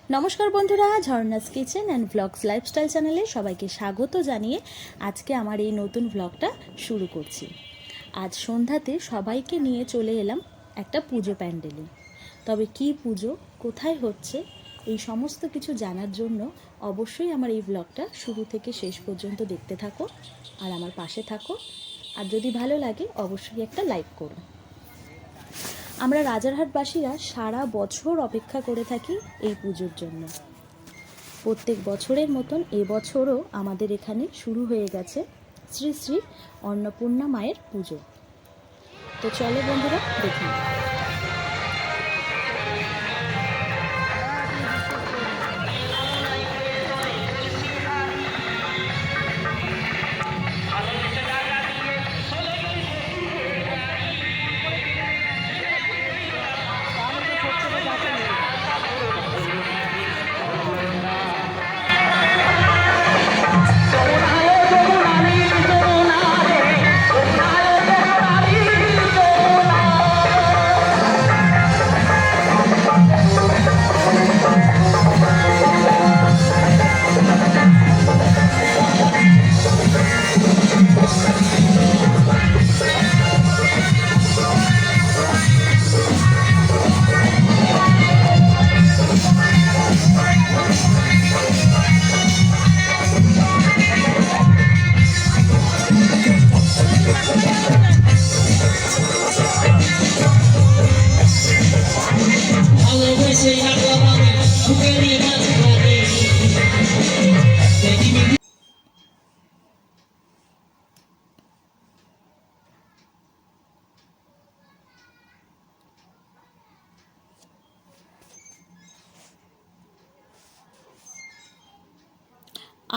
নমস্কার বন্ধুরা, ঝর্ণাস kitchen and blogs lifestyle চ্যানেলে সবাইকে স্বাগত জানিয়ে আজকে আমার এই নতুন ব্লগটা শুরু করছি। আজ সন্ধ্যাতে সবাইকে নিয়ে চলে এলাম একটা পুজো প্যান্ডেলে। তবে কি পুজো, কোথায় হচ্ছে, এই সমস্ত কিছু জানার জন্য অবশ্যই আমার এই ব্লগটা শুরু থেকে শেষ পর্যন্ত দেখতে থাকো আর আমার পাশে থাকো। আর যদি ভালো লাগে অবশ্যই একটা লাইক করো। আমরা রাজারহাটবাসীরা সারা বছর অপেক্ষা করে থাকি এই পুজোর জন্য। প্রত্যেক বছরের মতন এবছরও আমাদের এখানে শুরু হয়ে গেছে শ্রী শ্রী অন্নপূর্ণা মায়ের পুজো। তো চলো বন্ধুরা দেখি।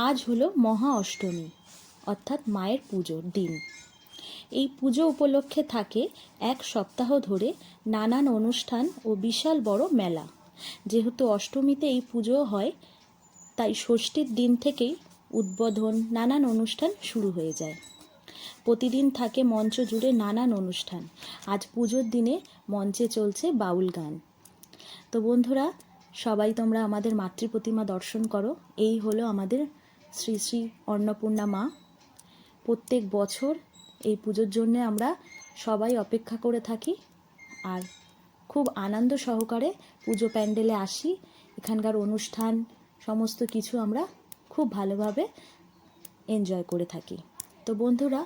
আজ হলো মহা অষ্টমী, অর্থাৎ মায়ের পুজোর দিন। এই পুজো উপলক্ষে থাকে এক সপ্তাহ ধরে নানান অনুষ্ঠান ও বিশাল বড় মেলা। যেহেতু অষ্টমীতে এই পুজো হয়, তাই ষষ্ঠীর দিন থেকেই উদ্বোধন, নানান অনুষ্ঠান শুরু হয়ে যায়। প্রতিদিন থাকে মঞ্চ জুড়ে নানান অনুষ্ঠান। আজ পুজোর দিনে মঞ্চে চলছে বাউল গান। তো বন্ধুরা, সবাই তোমরা আমাদের মাতৃ প্রতিমা দর্শন করো। এই হলো আমাদের শ্রী শ্রী অন্নপূর্ণা মা। প্রত্যেক বছর এই পুজোর জন্য আমরা সবাই অপেক্ষা করে থাকি আর খুব আনন্দ সহকারে পুজো প্যান্ডেলে আসি। এখানকার অনুষ্ঠান সমস্ত কিছু আমরা খুব ভালোভাবে এনজয় করে থাকি। তো বন্ধুরা,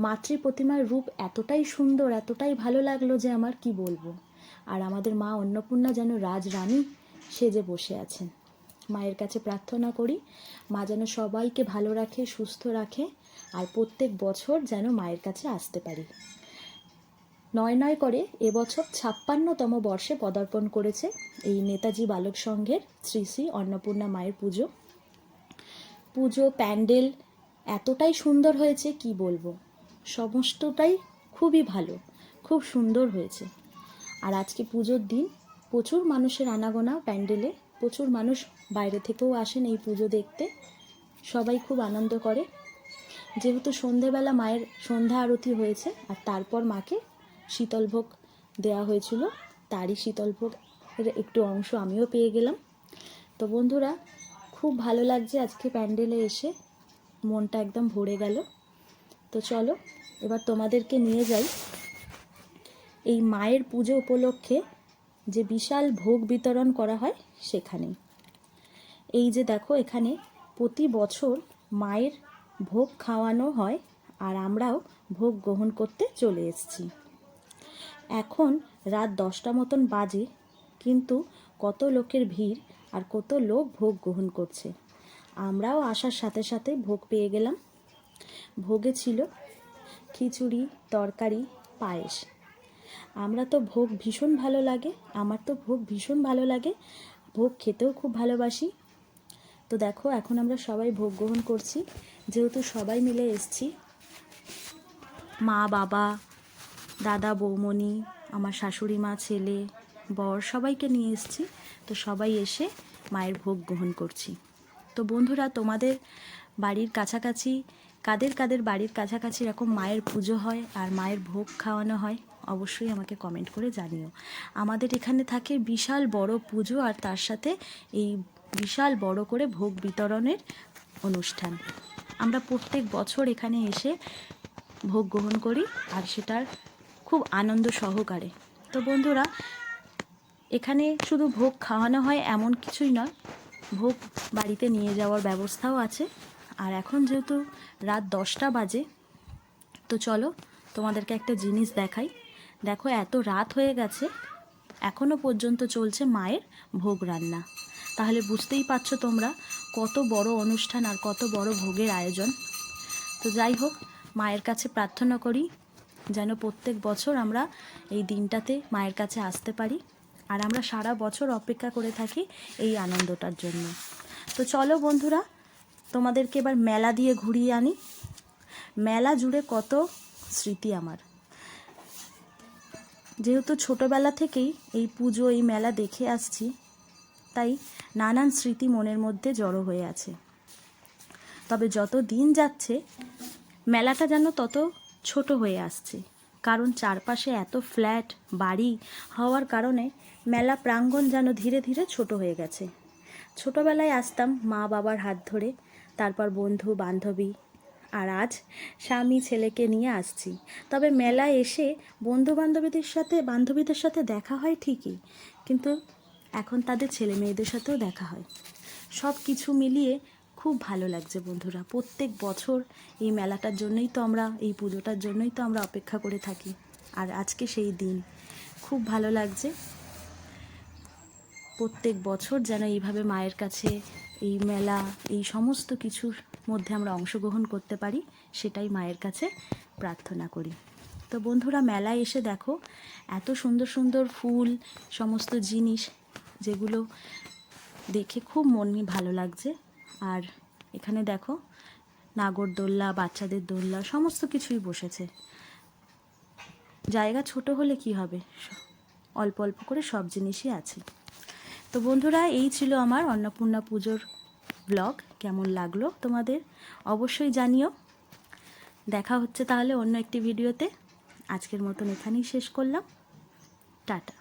মাতৃ প্রতিমার রূপ এতটাই সুন্দর, এতটাই ভালো লাগলো যে আমার কি বলবো। আর আমাদের মা অন্নপূর্ণা যেন রাজরানী সেজে বসে আছেন। মায়ের কাছে প্রার্থনা করি মা যেন সবাইকে ভালো রাখে, সুস্থ রাখে আর প্রত্যেক বছর যেন মায়ের কাছে আসতে পারি। নয় নয় করে এবছর 56তম বর্ষে পদার্পণ করেছে এই নেতাজি বালক সংঘের শ্রী শ্রী অন্নপূর্ণা মায়ের পুজো। পুজো প্যান্ডেল এতটাই সুন্দর হয়েছে কি বলবো, সমস্তটাই খুবই ভালো, খুব সুন্দর হয়েছে। আর আজকে পুজোর দিন প্রচুর মানুষের আনাগোনা প্যান্ডেলে, প্রচুর মানুষ বাইরে থেকেও আসেন এই পুজো দেখতে। সবাই খুব আনন্দ করে। যেহেতু সন্ধেবেলা মায়ের সন্ধ্যা আরতি হয়েছে আর তারপর মাকে শীতলভোগ দেওয়া হয়েছিল, তারই শীতলভোগের একটু অংশ আমিও পেয়ে গেলাম। তো বন্ধুরা, খুব ভালো লাগছে আজকে প্যান্ডেলে এসে, মনটা একদম ভরে গেল। তো চলো এবার তোমাদেরকে নিয়ে যাই এই মায়ের পুজো উপলক্ষে যে বিশাল ভোগ বিতরণ করা হয় সেখানে। এই যে দেখো, এখানে প্রতি বছর মায়ের ভোগ খাওয়ানো হয় আর আমরাও ভোগ গ্রহণ করতে চলে এসেছি। এখন রাত 10টা মতন বাজে, কিন্তু কত লোকের ভিড় আর কত লোক ভোগ গ্রহণ করছে। আমরাও আসার সাথে সাথে ভোগ পেয়ে গেলাম। ভোগে ছিল খিচুড়ি, তরকারি, পায়েস। আমরা তো ভোগ ভীষণ ভালো লাগে, আমার তো ভোগ ভীষণ ভালো লাগে, ভোগ খেতেও খুব ভালোবাসি। তো দেখো, এখন আমরা সবাই ভোগ গ্রহণ করছি। যেহেতু সবাই মিলে এসছি, মা, বাবা, দাদা, বৌমণি, আমার শাশুড়ি মা, ছেলে, বর সবাইকে নিয়ে এসছি। তো সবাই এসে মায়ের ভোগ গ্রহণ করছি। তো বন্ধুরা, তোমাদের বাড়ির কাছাকাছি কাদের কাদের বাড়ির কাছাকাছি এরকম মায়ের পুজো হয় আর মায়ের ভোগ খাওয়ানো হয় অবশ্যই আমাকে কমেন্ট করে জানিও। আমাদের এখানে থাকে বিশাল বড় পুজো আর তার সাথে এই বিশাল বড় করে ভোগ বিতরণের অনুষ্ঠান। আমরা প্রত্যেক বছর এখানে এসে ভোগ গ্রহণ করি আর সেটার খুব আনন্দ সহকারে। তো বন্ধুরা, এখানে শুধু ভোগ খাওয়ানো হয় এমন কিছুই নয়, ভোগ বাড়িতে নিয়ে যাওয়ার ব্যবস্থাও আছে। আর এখন যেহেতু রাত 10টা বাজে, তো চলো তোমাদেরকে একটা জিনিস দেখাই। দেখো, এত রাত হয়ে গেছে, এখনও পর্যন্ত চলছে মায়ের ভোগ রান্না। তাহলে বুঝতেই পারছো তোমরা কত বড় অনুষ্ঠান আর কত বড় ভোগের আয়োজন। তো যাই হোক, মায়ের কাছে প্রার্থনা করি যেন প্রত্যেক বছর আমরা এই দিনটাতে মায়ের কাছে আসতে পারি, আর আমরা সারা বছর অপেক্ষা করে থাকি এই আনন্দটার জন্য। তো চলো বন্ধুরা, তোমাদেরকে এবার মেলা দিয়ে ঘুরিয়ে আনি। মেলা জুড়ে কত স্মৃতি আমার, যেহেতু ছোটোবেলা থেকেই এই পুজো এই মেলা দেখে আসছি, তাই নানান স্মৃতি মনের মধ্যে জড়ো হয়ে আছে। তবে যত দিন যাচ্ছে মেলাটা যেন তত ছোট হয়ে আসছে, কারণ চারপাশে এত ফ্ল্যাট বাড়ি হওয়ার কারণে মেলা প্রাঙ্গণ যেন ধীরে ধীরে ছোট হয়ে গেছে। ছোটোবেলায় আসতাম মা বাবার হাত ধরে, তারপর বন্ধু বান্ধবী, আর আজ স্বামী ছেলেকে নিয়ে আসছি। তবে মেলায় এসে বান্ধবীদের সাথে দেখা হয় ঠিকই, কিন্তু এখন তাদের ছেলে মেয়েদের সাথেও দেখা হয়। সব কিছু মিলিয়ে খুব ভালো লাগছে বন্ধুরা। প্রত্যেক বছর এই মেলাটার জন্যই তো আমরা, এই পুজোটার জন্যই তো আমরা অপেক্ষা করে থাকি, আর আজকে সেই দিন। খুব ভালো লাগছে। প্রত্যেক বছর যেন এইভাবে মায়ের কাছে এই মেলা, এই সমস্ত কিছুর মধ্যে আমরা অংশগ্রহণ করতে পারি, সেটাই মায়ের কাছে প্রার্থনা করি। তো বন্ধুরা, মেলায় এসে দেখো এত সুন্দর সুন্দর ফুল, সমস্ত জিনিস, যেগুলো দেখে খুব মনে ভালো লাগছে। আর এখানে দেখো নাগরদোল্লা, বাচ্চাদের দোল্লা, সমস্ত কিছুই বসেছে। জায়গা ছোট হলে কি হবে, অল্প অল্প করে সব জিনিসই আছে। তো বন্ধুরা, এই ছিল আমার অন্নপূর্ণা পুজোর ব্লগ। কেমন লাগলো তোমাদের অবশ্যই জানিও। দেখা হচ্ছে তাহলে অন্য একটি ভিডিওতে। আজকের মতন এখানেই শেষ করলাম। টাটা।